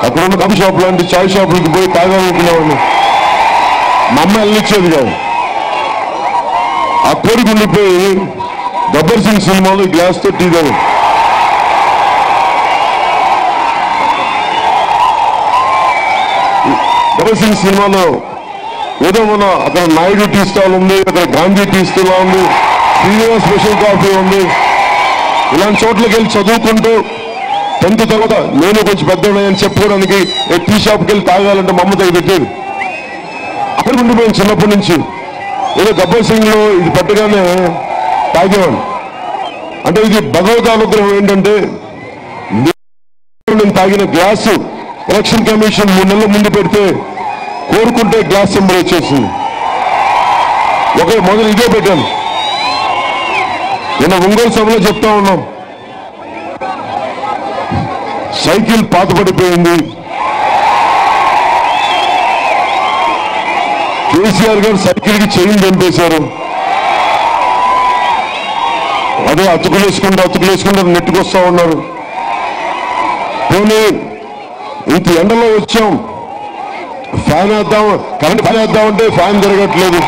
అక్కడ ఉన్న coffee shop లాంటి చాయ్ షాపులకి పోయి తాగాలనుకునేవాడిని. మా అమ్మ వెళ్ళనిచ్చేది కాదు. ఆ కోరిక ఉండిపోయి గబ్బర్ సింగ్ సినిమాలో గ్లాస్తో టీ తాగాను. గబ్బర్ సింగ్ సినిమాలో ఏదో మన అక్కడ నాయుడు టీ స్టాల్ ఉంది, అక్కడ గాంధీ టీ స్టాల్ ఉంది, శ్రీనివాస్ స్పెషల్ కాఫీ ఉంది. ఇలాంటి చోట్లకి వెళ్ళి చదువుకుంటూ 10th తర్వాత నేను కొంచెం పెద్దవాడిని చెప్పుకోవడానికి టీ షాప్కి వెళ్ళి తాగాలంటే మా అమ్మ దగ్గర పెట్టేది. అక్కడ ఉండిపోయాను చిన్నప్పటి నుంచి. ఏదో గబ్బర్ సింగ్ లో ఇది పెట్టగానే తాగేవాడు. అంటే ఇది భగవద్ అనుగ్రహం. ఏంటంటే నేను తాగిన గ్లాసు ఎలక్షన్ కమిషన్ 3 నెలల ముందు పెడితే కోరుకుంటే గ్లాస్ నెంబర్ వచ్చేసింది. మొదలు ఇదే పెట్టాను. నిన్న ఒంగోలు సభలో చెప్తా ఉన్నాం, సైకిల్ పాతపడిపోయింది. కేసీఆర్ గారు సైకిల్కి చైన్ చంపేశారు. అదే అతుకులేసుకుంటూ నెట్టుకొస్తా ఉన్నారు. పోనీ ఇంత ఎండలో వచ్చాం, ఫ్యాన్ వేద్దాం, కరెంట్ ఫ్యాన్ వేద్దామంటే ఫ్యాన్ జరగట్లేదు.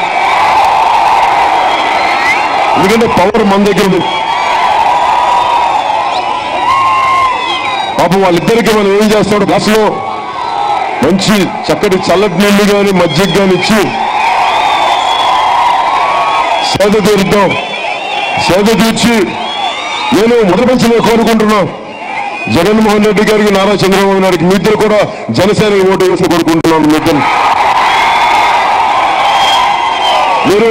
ఎందుకంటే పవర్ మన దగ్గర ఉంది. పాపం వాళ్ళిద్దరికి మనం ఏం చేస్తాడు, గ్లాసులో మంచి చక్కటి చల్లటి నీళ్లు కానీ మజ్జిగ కానీ ఇచ్చి సేద తీరుద్దాం. సేద తీర్చి నేను మొదటి కోరుకుంటున్నాను, జగన్మోహన్ రెడ్డి గారికి, నారా చంద్రబాబు నాయుడికి, మీ ఇద్దరు కూడా జనసేనకి ఓటు వేసి కోరుకుంటున్నాను. మీరు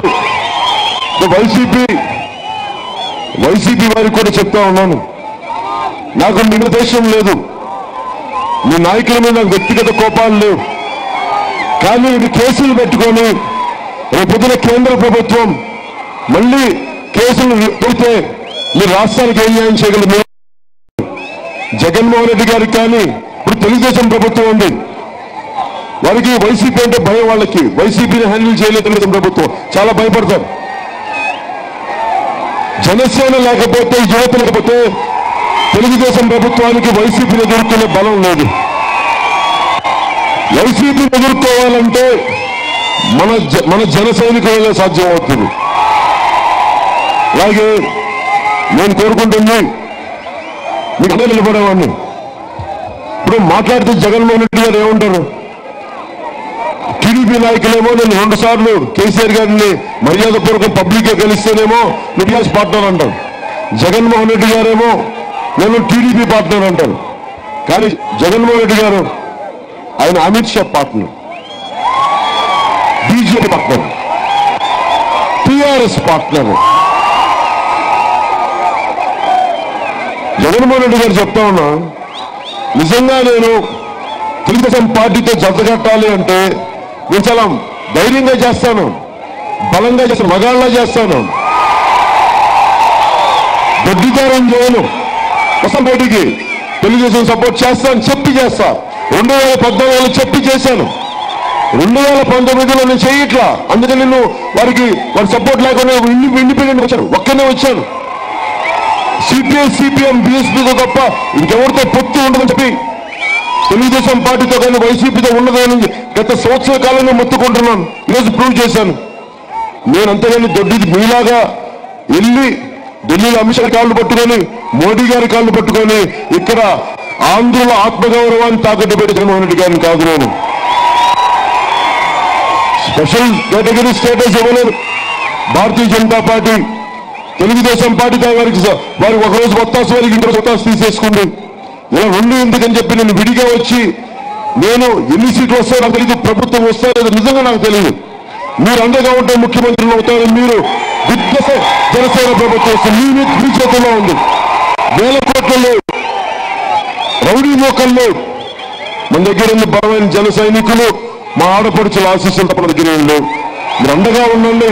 వైసీపీ వారికి కూడా చెప్తా ఉన్నాను, నాకు మీ ఉద్దేశం లేదు, మీ నాయకుల మీద నాకు వ్యక్తిగత కోపాలు లేవు. కానీ ఇది కేసులు పెట్టుకొని రేపొద్దున కేంద్ర ప్రభుత్వం మళ్ళీ కేసులు పెడితే మీరు రాష్ట్రానికి ఏం న్యాయం చేయగలరు? జగన్మోహన్ రెడ్డి గారికి కానీ ఇప్పుడు తెలుగుదేశం ప్రభుత్వం ఉంది, వారికి వైసీపీ అంటే భయం. వాళ్ళకి వైసీపీని హ్యాండిల్ చేయలేదు తెలుగుదేశం ప్రభుత్వం, చాలా భయపడతారు. జనసేన లేకపోతే, యువత లేకపోతే తెలుగుదేశం ప్రభుత్వానికి వైసీపీని ఎదుర్కొనే బలం లేదు. వైసీపీని ఎదుర్కోవాలంటే మన జన సైనికులే సాధ్యం అవుతుంది. అలాగే నేను కోరుకుంటుంది మీకు అందరూ నిలబడేవాడిని. ఇప్పుడు మాట్లాడితే జగన్మోహన్ రెడ్డి గారు ఏమంటారు? టీడీపీ నాయకులేమో నేను 2 సార్లు కేసీఆర్ గారిని మర్యాదపూర్వకం పబ్లిక్ గా కలిస్తేనేమో టీఆర్ఎస్ పార్ట్నర్ అంటారు. జగన్మోహన్ రెడ్డి గారేమో నేను టీడీపీ పార్ట్నర్ అంటారు. కానీ జగన్మోహన్ రెడ్డి గారు ఆయన Amit Shah partner, BJP partner, TRS partner. Jaganmohan Reddy గారు చెప్తా ఉన్నా, నిజంగా నేను తెలుగుదేశం పార్టీతో జతకట్టాలి అంటే నేను చాలా ధైర్యంగా చేస్తాను, బలంగా చేస్తాను, మగాళ్ళ చేస్తాను, దొడ్డిదారం చేయను. కోసం బయటికి తెలుగుదేశం సపోర్ట్ చేస్తాను చెప్పి చేస్తా. 2014లో చెప్పి చేశాను, 2019లో నేను చేయట్లా. అందుకని నేను వారి సపోర్ట్ లేకుండా ఇండిపెండెంట్ వచ్చాను, ఒక్కనే వచ్చాను. సిపిఐ, సిపిఎం, బీఎస్పీతో తప్ప ఇంకెవరితో పొత్తు ఉండదని చెప్పి తెలుగుదేశం పార్టీతో కానీ వైసీపీతో ఉండదని గత సంవత్సర కాలంలో మొత్తుకుంటున్నాను. ఈరోజు ప్రూవ్ చేశాను. నేను అంతేగాని దొడ్డిది మీలాగా వెళ్ళి ఢిల్లీలో అమిత్ షా కాళ్ళు పట్టుకొని, మోడీ గారి కాళ్ళు పట్టుకొని ఇక్కడ ఆంధ్రుల ఆత్మగౌరవాన్ని తాకట్టు పెట్టి జగన్మోహన్ రెడ్డి గారిని కాదు. నేను స్పెషల్ కేటగిరీ స్టేటస్ ఇవ్వలేదు. భారతీయ జనతా పార్టీ తెలుగుదేశం పార్టీ వారికి ఒకరోజు ఒత్తాసు, వారికి ఇంకో ఒత్తాసు తీసేసుకుంది. ఇలా 2 ఎందుకని చెప్పి నేను విడిగా వచ్చి నేను ఎన్ని సీట్లు వస్తాయో నాకు తెలియదు, ప్రభుత్వం వస్తాయో నిజంగా నాకు తెలియదు. మీరు అండగా ఉంటే ముఖ్యమంత్రులు అవుతారు. మీరు జనసేన ప్రభుత్వం వస్తుంది, మీ చేతుల్లో ఉంది. 1000 కోట్లలో రౌడీ మోకల్లో మన దగ్గర ఉంది. బలమైన జన సైనికులు, మా ఆడపడుచుల ఆశీస్సులు తప్ప దగ్గర లేవు. మీరు అండగా ఉండండి,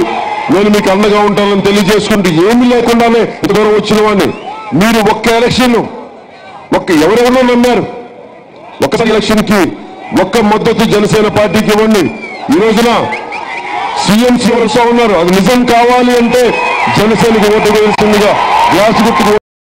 నేను మీకు అండగా ఉంటానని తెలియజేసుకుంటూ ఏమీ లేకుండానే ఇంతవరకు వచ్చిన వాడిని. మీరు ఒక్క ఎలక్షన్ ఎవరెవరో నమ్మారు, ఒక్కసారి ఎలక్షన్ కి ఒక్క మద్దతు జనసేన పార్టీకి ఇవ్వండి. ఈ రోజున సీఎంసీ వరుస ఉన్నారు. అది నిజం కావాలి అంటే జనసేనకు ఓటు వేయాల్సిందిగా గ్లాసు గుర్తుకు